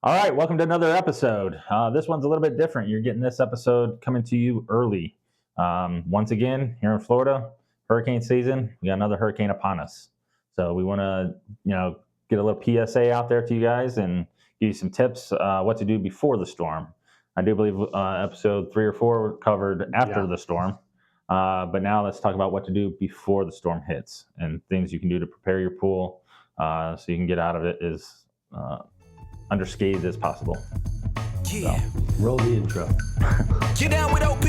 All right, welcome to another episode. This one's a little bit different. You're getting this episode coming to you early. Once again, here in Florida, hurricane season. We got another hurricane upon us, so we want to, get a little PSA out there to you guys and give you some tips what to do before the storm. I do believe episode 3 or 4 covered after the storm, but now let's talk about what to do before the storm hits and things you can do to prepare your pool so you can get out of it as underscathed as possible. Yeah. So. Roll the intro. You down with OPP?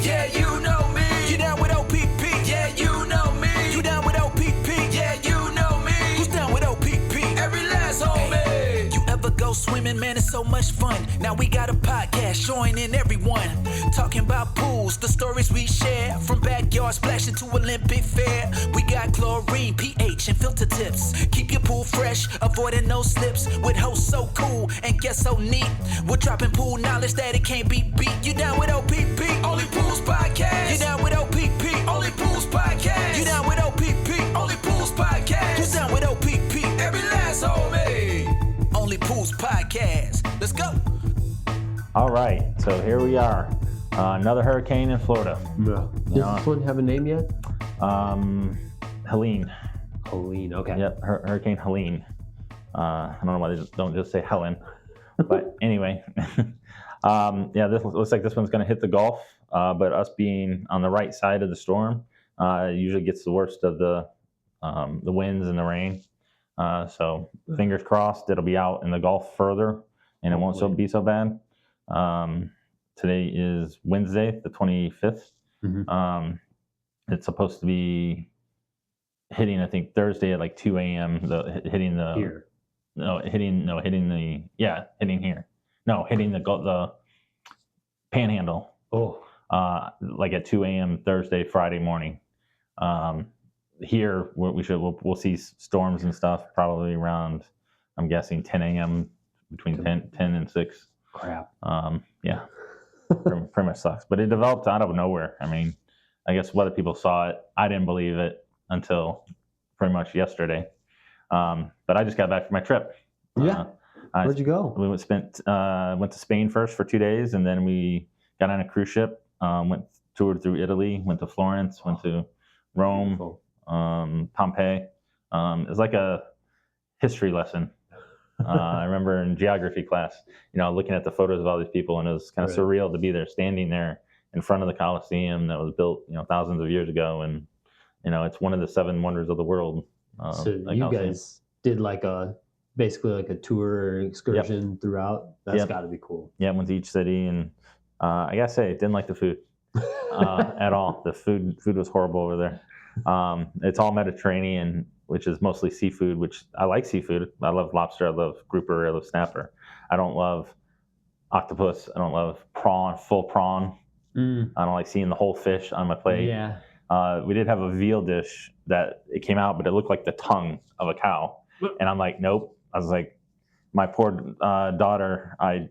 Yeah, you know me. You down with OPP? Yeah, you know me. You down with OPP? Yeah, you know me. Who's down with OPP? Every last homie. You ever go swimming? Man, it's so much fun. Now we got a podcast joining everyone. Talking about pools, the stories we share. From backyard splashing to Olympic fair. We got chlorine, pH, and filter tips. Keep your pool fresh, avoiding no slips. With hosts so cool and guests so neat. We're dropping pool knowledge that it can't be beat. You down with OPP? Only Pools Podcast. You down with OPP? Only Pools Podcast. You down with OPP? Only Pools Podcast. Who's down with OPP? Every last homie. Only Pools Podcast. Let's go. All right, so here we are. Another hurricane in Florida. Yeah. Does this one have a name yet? Helene. Helene, okay. Yep, Hurricane Helene. I don't know why they don't just say Helen. But anyway, this looks like this one's going to hit the Gulf. But us being on the right side of the storm, usually gets the worst of the winds and the rain. So fingers crossed it'll be out in the Gulf further, and it won't be so bad. Today is Wednesday, the 25th. Mm-hmm. It's supposed to be hitting, I think, Thursday at like 2 a.m. Hitting here. Hitting here. No, hitting the Panhandle. Oh. Like at 2 a.m. Thursday, Friday morning. Here we'll see storms and stuff probably around, I'm guessing 10 a.m. between 10 and 6. Crap. Yeah. pretty much sucks. But it developed out of nowhere. I mean, I guess other people saw it. I didn't believe it until pretty much yesterday. But I just got back from my trip. Yeah. Where'd you go? We went to Spain first for 2 days, and then we got on a cruise ship. Toured through Italy, went to Florence, went to Rome, Pompeii. It was like a history lesson. I remember in geography class, looking at the photos of all these people, and it was kind of surreal to be there, standing there in front of the Colosseum that was built, thousands of years ago, and it's one of the 7 wonders of the world. So you guys did basically like a tour or excursion throughout. That's got to be cool. Yeah, went to each city, and I gotta say, didn't like the food at all. The food was horrible over there. It's all Mediterranean, which is mostly seafood, which I like seafood. I love lobster, I love grouper, I love snapper. I don't love octopus. I don't love full prawn. I don't like seeing the whole fish on my plate. Yeah. We did have a veal dish that it came out, but it looked like the tongue of a cow. And I'm like, nope. I was like, my poor daughter, I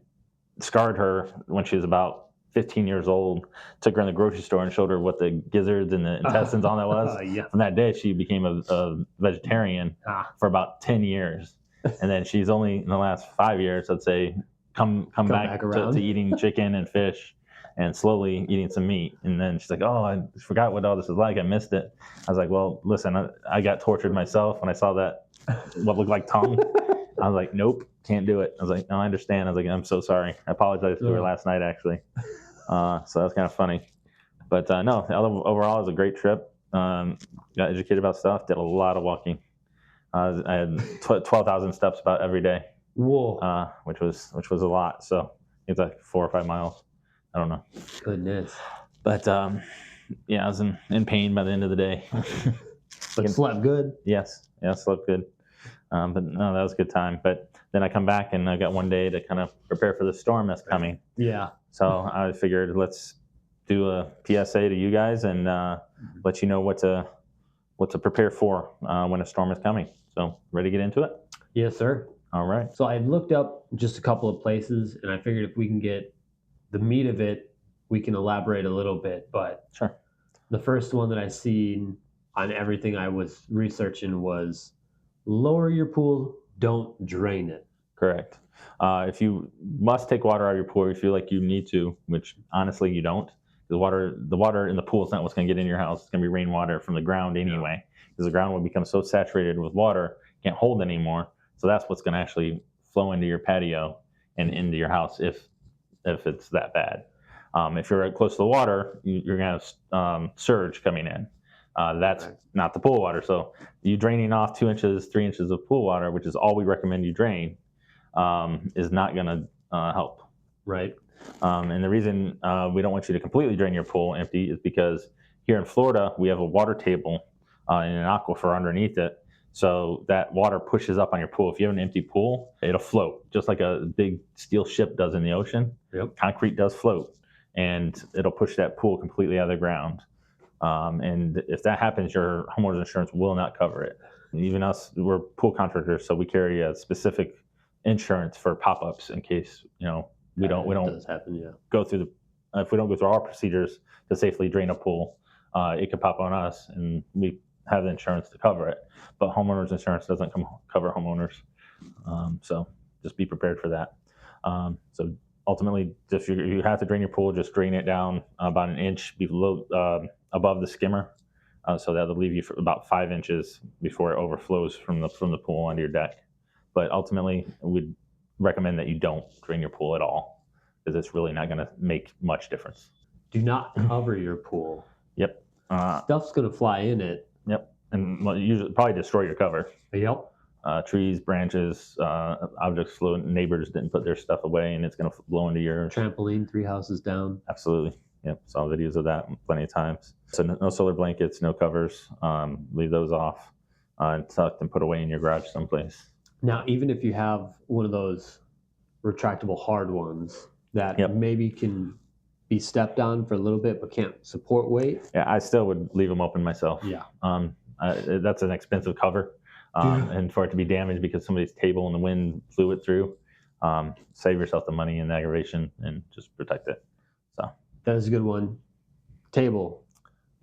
scarred her when she was about 15 years old, took her in the grocery store and showed her what the gizzards and the intestines on that was. Yeah. From that day, she became a vegetarian for about 10 years. And then she's only in the last 5 years, I'd say, come back to eating chicken and fish and slowly eating some meat. And then she's like, oh, I forgot what all this is like. I missed it. I was like, well, listen, I got tortured myself when I saw that, what looked like tongue. I was like, nope, can't do it. I was like, no, I understand. I was like, I'm so sorry. I apologized to her last night, actually. So that was kind of funny. But no, overall, it was a great trip. Got educated about stuff, did a lot of walking. I had 12,000 steps about every day. Whoa. Which was a lot. So it's like 4 or 5 miles. I don't know. Goodness. But I was in pain by the end of the day. But slept good? Yes, slept good. But no, that was a good time. But then I come back and I got 1 day to kind of prepare for the storm that's coming. Yeah. So I figured let's do a PSA to you guys and let you know what to prepare for when a storm is coming. So ready to get into it? Yes, sir. All right. So I looked up just a couple of places, and I figured if we can get the meat of it, we can elaborate a little bit. But sure. The first one that I seen on everything I was researching was lower your pool, don't drain it. Correct. If you must take water out of your pool, or you feel like you need to, which honestly you don't, the water in the pool is not what's going to get in your house. It's going to be rainwater from the ground anyway, because the ground will become so saturated with water, can't hold anymore. So that's what's going to actually flow into your patio and into your house if it's that bad. If you're close to the water, you're going to have surge coming in. That's not the pool water. So you draining off 2 inches, 3 inches of pool water, which is all we recommend you drain, is not going to help. Right. And the reason we don't want you to completely drain your pool empty is because here in Florida, we have a water table and an aquifer underneath it. So that water pushes up on your pool. If you have an empty pool, it'll float just like a big steel ship does in the ocean. Yep. Concrete does float, and it'll push that pool completely out of the ground. And if that happens, your homeowner's insurance will not cover it. Even us, we're pool contractors, so we carry a specific insurance for pop-ups in case we don't does happen, yeah. go through if we don't go through our procedures to safely drain a pool, it could pop on us, and we have the insurance to cover it. But homeowners insurance doesn't cover homeowners, so just be prepared for that. So ultimately, if you have to drain your pool, just drain it down about an inch below above the skimmer, so that'll leave you for about 5 inches before it overflows from the pool onto your deck. But ultimately, we'd recommend that you don't drain your pool at all, because it's really not going to make much difference. Do not cover your pool. Yep. Stuff's going to fly in it. Yep. And usually probably destroy your cover. Yep. Trees, branches, objects flow. Neighbors didn't put their stuff away, and it's going to blow into yours. Trampoline 3 houses down. Absolutely. Yep. Saw videos of that plenty of times. So no solar blankets, no covers. Leave those off and tucked and put away in your garage someplace. Now, even if you have one of those retractable hard ones that maybe can be stepped on for a little bit but can't support weight. Yeah, I still would leave them open myself. Yeah. That's an expensive cover. And for it to be damaged because somebody's table and the wind flew it through, save yourself the money and the aggravation and just protect it. So that is a good one. Table,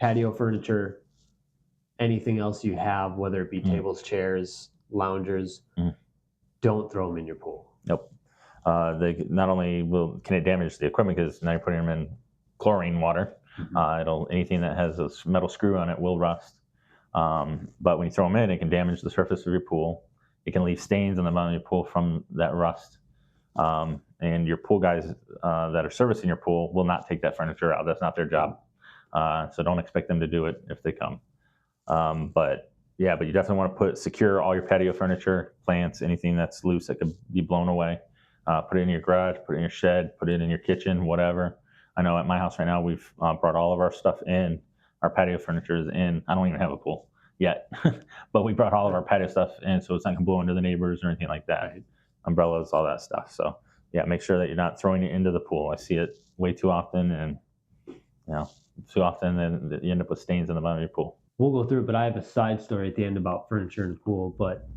patio furniture, anything else you have, whether it be tables, chairs, loungers, don't throw them in your pool. Nope. They not only can it damage the equipment, because now you're putting them in chlorine water. Anything that has a metal screw on it will rust. But when you throw them in, it can damage the surface of your pool. It can leave stains on the bottom of your pool from that rust. And your pool guys that are servicing your pool will not take that furniture out. That's not their job. So don't expect them to do it if they come. But you definitely want to secure all your patio furniture, plants, anything that's loose that could be blown away. Put it in your garage, put it in your shed, put it in your kitchen, whatever. I know at my house right now, we've brought all of our stuff in. Our patio furniture is in. I don't even have a pool yet, but we brought all of our patio stuff in, so it's not going to blow into the neighbors or anything like that. Right. Umbrellas, all that stuff. So yeah, make sure that you're not throwing it into the pool. I see it way too often, and then you end up with stains in the bottom of your pool. We'll go through it, but I have a side story at the end about furniture and pool. But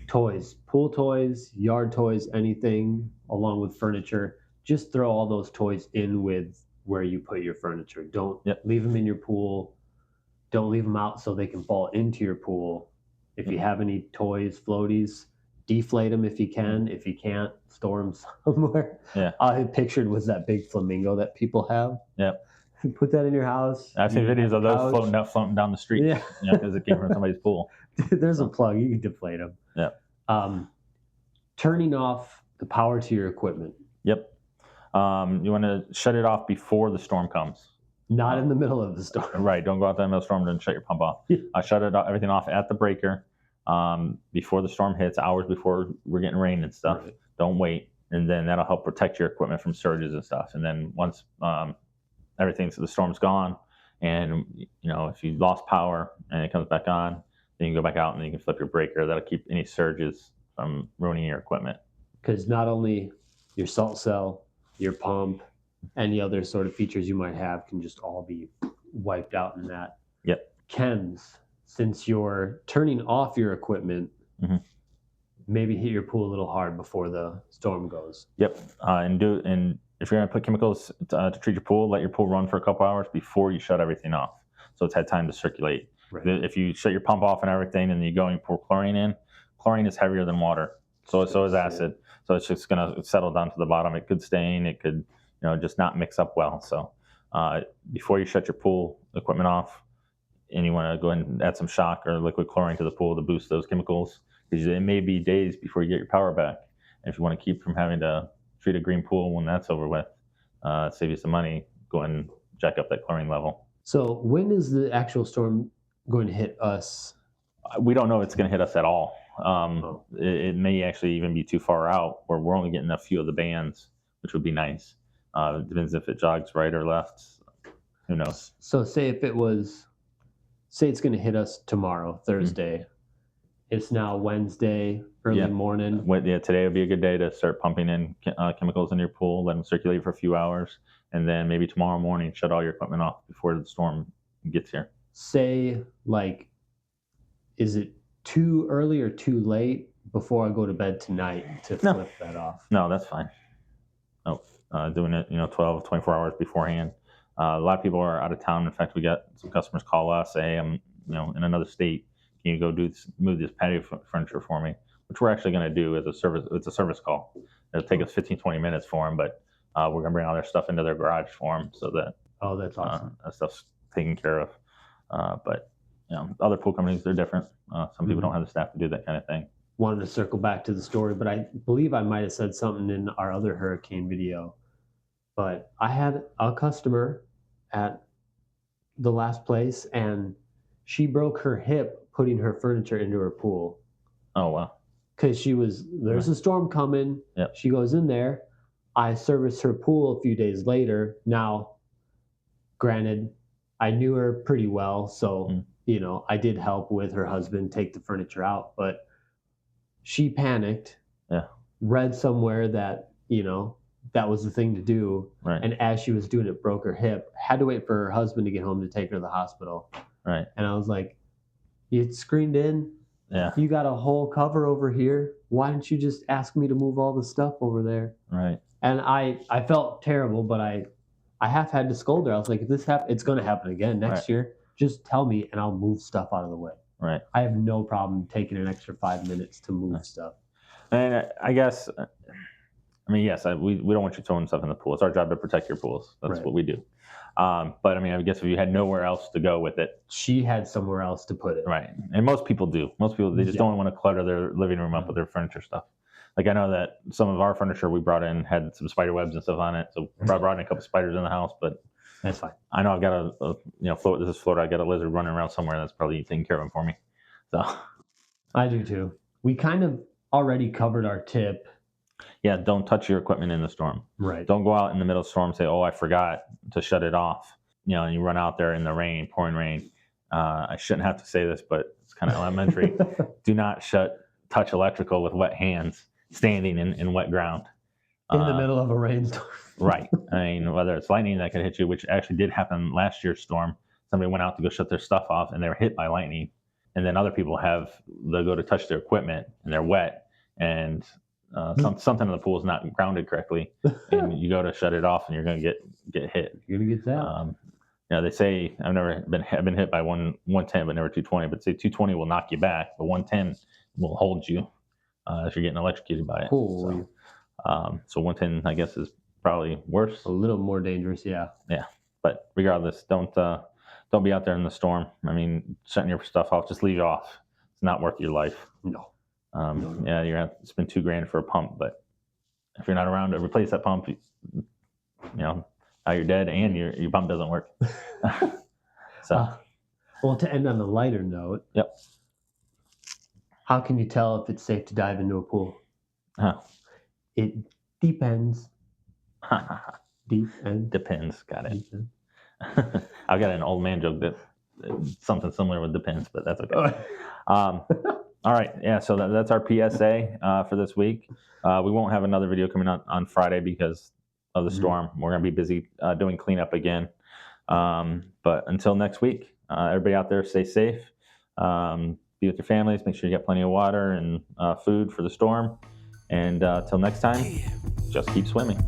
toys, pool toys, yard toys, anything along with furniture, just throw all those toys in with where you put your furniture. Don't leave them in your pool. Don't leave them out so they can fall into your pool. If you have any toys, floaties, deflate them if you can. If you can't, store them somewhere. Yeah. All I pictured was that big flamingo that people have. Yep. Put that in your house. I've seen videos of those floating down the street. Yeah. Because it came from somebody's pool. There's a plug. You can deflate them. Yeah. Turning off the power to your equipment. Yep. You want to shut it off before the storm comes. Not in the middle of the storm. Right. Don't go out there in the middle of the storm and shut your pump off. Shut everything off at the breaker before the storm hits, hours before we're getting rain and stuff. Right. Don't wait. And then that'll help protect your equipment from surges and stuff. And then once the storm's gone, and if you lost power and it comes back on, then you can go back out and then you can flip your breaker. That'll keep any surges from ruining your equipment. Because not only your salt cell, your pump, any other sort of features you might have can just all be wiped out in that. Yep. Chems, since you're turning off your equipment, maybe hit your pool a little hard before the storm goes. Yep. And if you're going to put chemicals to treat your pool, let your pool run for a couple hours before you shut everything off, so it's had time to circulate. Right. If you shut your pump off and everything, and you go and you pour chlorine in, chlorine is heavier than water. So is acid. So it's just going to settle down to the bottom. It could stain. It could, just not mix up well. So before you shut your pool equipment off, and you want to go ahead and add some shock or liquid chlorine to the pool to boost those chemicals, because it may be days before you get your power back. And if you want to keep from having to treat a green pool when that's over with, save you some money, go ahead and jack up that chlorine level. So when is the actual storm going to hit us? We don't know if it's going to hit us at all. It may actually even be too far out where we're only getting a few of the bands, which would be nice. It depends if it jogs right or left. Who knows? So say it's going to hit us tomorrow, Thursday. Mm-hmm. It's now Wednesday, early morning. Today would be a good day to start pumping in chemicals in your pool, let them circulate for a few hours, and then maybe tomorrow morning shut all your equipment off before the storm gets here. Say, is it too early or too late before I go to bed tonight to flip that off? No, that's fine. Doing it, 12, 24 hours beforehand. A lot of people are out of town. In fact, we got some customers call us, say, hey, I'm in another state. Can you go move this patio furniture for me? Which we're actually going to do as a service. It's a service call. It'll take us 15, 20 minutes for them, but we're going to bring all their stuff into their garage for them so that that's awesome. That stuff's taken care of. But other pool companies, they're different. Some people don't have the staff to do that kind of thing. Wanted to circle back to the story, but I believe I might have said something in our other hurricane video. But I had a customer at the last place, and she broke her hip putting her furniture into her pool. Oh, wow. Because there's a storm coming. Yep. She goes in there. I serviced her pool a few days later. Now, granted, I knew her pretty well, so, I did help with her husband take the furniture out, but she panicked. Yeah. Read somewhere that, that was the thing to do. Right. And as she was doing it, broke her hip, had to wait for her husband to get home to take her to the hospital. Right. And I was like, you screened in. Yeah. You got a whole cover over here. Why didn't you just ask me to move all the stuff over there? Right. And I felt terrible, but I half had to scold her. I was like, if this it's going to happen again next year, just tell me and I'll move stuff out of the way. Right. I have no problem taking an extra 5 minutes to move stuff. And I guess, yes, we don't want you throwing stuff in the pool. It's our job to protect your pools. That's what we do. But I guess if you had nowhere else to go with it. She had somewhere else to put it. Right. And most people do. Most people, they just don't want to clutter their living room up with their furniture stuff. Like I know that some of our furniture we brought in had some spider webs and stuff on it. So I brought in a couple spiders in the house, but that's fine. I know I've got this is Florida. I got a lizard running around somewhere that's probably taking care of him for me. So I do too. We kind of already covered our tip. Yeah, don't touch your equipment in the storm. Right. Don't go out in the middle of the storm and say, oh, I forgot to shut it off. And you run out there in the rain, pouring rain. I shouldn't have to say this, but it's kind of elementary. Do not touch electrical with wet hands standing in wet ground. In the middle of a rainstorm. Right. Whether it's lightning that could hit you, which actually did happen last year's storm. Somebody went out to go shut their stuff off and they were hit by lightning. And then other people they'll go to touch their equipment and they're wet and something in the pool is not grounded correctly, and you go to shut it off and you're going to get hit. You're going to get that. They say I've been hit by 110, but never 220. But say 220 will knock you back, but 110 will hold you if you're getting electrocuted by it. Cool. So 110, I guess, is probably worse. A little more dangerous, yeah. Yeah, but regardless, don't be out there in the storm. Shutting your stuff off, just leave it off. It's not worth your life. No. Yeah, you're going to spend $2,000 for a pump, but if you're not around to replace that pump, now you're dead and your pump doesn't work. Well, to end on a lighter note. Yep. How can you tell if it's safe to dive into a pool? It depends. Depends. Got it. I've got an old man joke that something similar with depends, but that's okay. All right. Yeah. So that's our PSA for this week. We won't have another video coming out on Friday because of the storm. We're going to be busy doing cleanup again. But until next week, everybody out there, stay safe. Be with your families. Make sure you get plenty of water and food for the storm. And till next time, just keep swimming.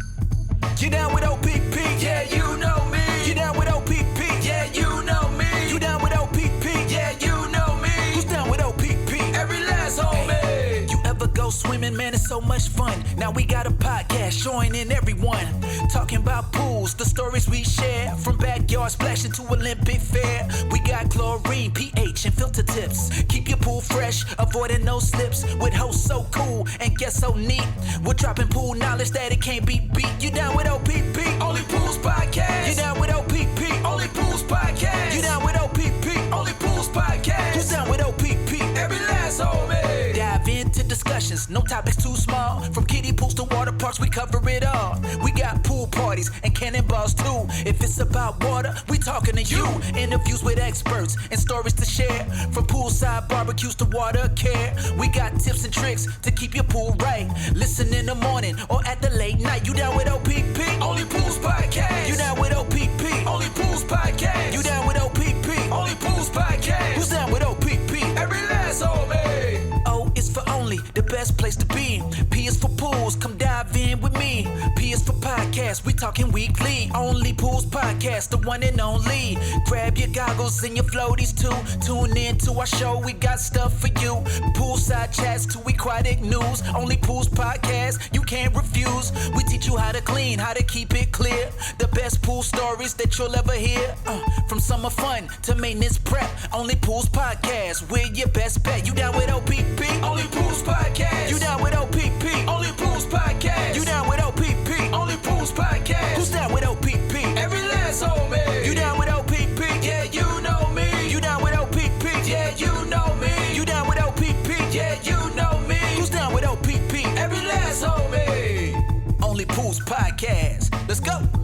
You down with OPP? Yeah, you know me. You down with OPP? Yeah, you know me. You down with OPP? Yeah, you know me. Who's down with OPP? Every last homie. You ever go go swimming, man, it's so much fun. Now we got a podcast, joining everyone. Talking about pools, the stories we share. From backyard splashing to Olympic fair. We got chlorine, pH, and filter tips. Keep your pool fresh, avoiding no slips. With hosts so cool and guests so neat. We're dropping pool knowledge that it can't be beat. You down with OPP? Only Pools Podcast. You down with OPP? Only Pools Podcast. You down with OPP? Only Pools Podcast. Who's down with OPP? Every last homie. Dive into discussions, no topics too small. From kiddie pools to water parks, we cover it all. We got pool parties and cannonballs too. If it's about water, we talking to you. Interviews with experts and stories to share. From poolside barbecues to water care. We got tips and tricks to keep your pool right. Listen in the morning or at the late night. You down with OPP? Only Pools Podcast. You down with OPP? Only Pools Podcast. You down with OPP? Only Pools Podcast. Who's down with OPP? Every last homie. O is for only, the best place to be. P is for pools, come dive in with me. P is for podcast, we talking weekly. Only Pools Podcast, the one and only. Grab your goggles and your floaties too. Tune in to our show, we got stuff for you. Poolside chats to aquatic news. Only Pools Podcast, you can't refuse. We teach you how to clean, how to keep it clear. The best pool stories that you'll ever hear. From summer fun to maintenance prep. Only Pools Podcast, we're your best bet. You down with OPP? Only Pools Podcast. You down with OPP? Only Pools Podcast. You down with OPP? Only Pools Podcast. Who's down with OPP? Every last homie. You down with OPP? Yeah, you know me. You down with OPP? Yeah, you know me. You down with OPP? Yeah, you know me. Who's down with OPP? Every last homie. Only Pools Podcast. Let's go.